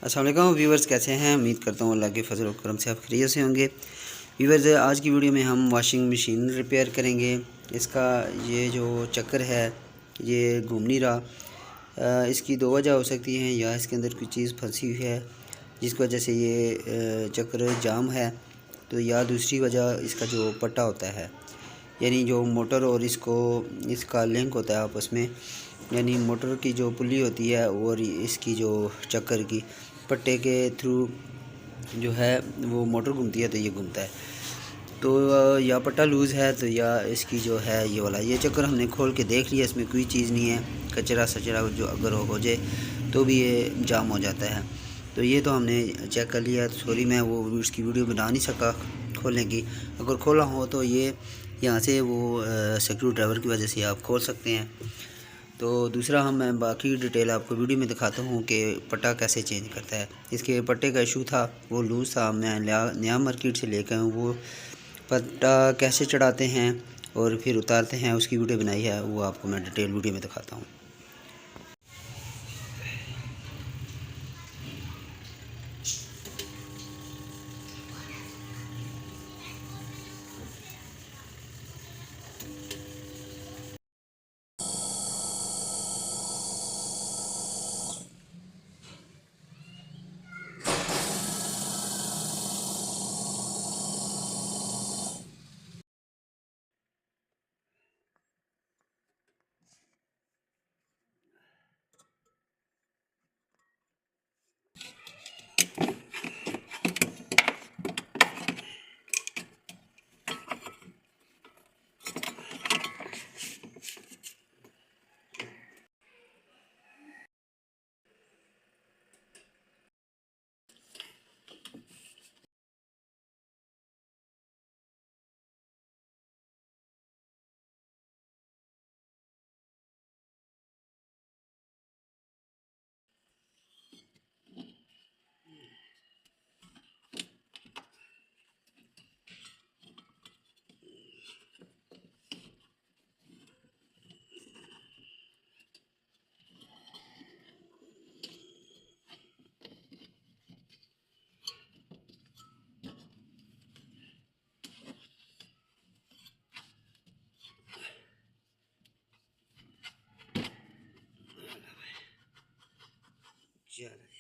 अस्सलाम वालेकुम व्यूवर्स, कैसे हैं? उम्मीद करता हूँ अल्लाह के फजल और करम से आप खैरियत से होंगे। व्यूवर्स, आज की वीडियो में हम वॉशिंग मशीन रिपेयर करेंगे। इसका ये जो चक्कर है ये घूम नहीं रहा। इसकी दो वजह हो सकती हैं, या इसके अंदर कोई चीज़ फंसी हुई है जिसकी वजह से ये चक्कर जाम है, तो या दूसरी वजह इसका जो पट्टा होता है, यानी जो मोटर और इसका लिंक होता है आपस में, यानी मोटर की जो पुली होती है और इसकी जो चक्कर की पट्टे के थ्रू जो है वो मोटर घूमती है, तो ये घूमता है। तो या पट्टा लूज़ है, तो या इसकी जो है ये चक्कर हमने खोल के देख लिया, इसमें कोई चीज़ नहीं है। कचरा सचरा जो अगर हो जाए तो भी ये जाम हो जाता है। तो ये तो हमने चेक कर लिया। सॉरी, मैं वो उसकी वीडियो बना नहीं सका खोलने की। अगर खोला हो तो ये यहाँ से वो स्क्रू ड्राइवर की वजह से आप खोल सकते हैं। तो दूसरा मैं बाकी डिटेल आपको वीडियो में दिखाता हूँ कि पट्टा कैसे चेंज करता है। इसके पट्टे का इशू था, वो लूज़ था। मैं नया मार्केट से लेकर आया हूँ। वो पट्टा कैसे चढ़ाते हैं और फिर उतारते हैं, उसकी वीडियो बनाई है, वो आपको मैं डिटेल वीडियो में दिखाता हूँ। चलो।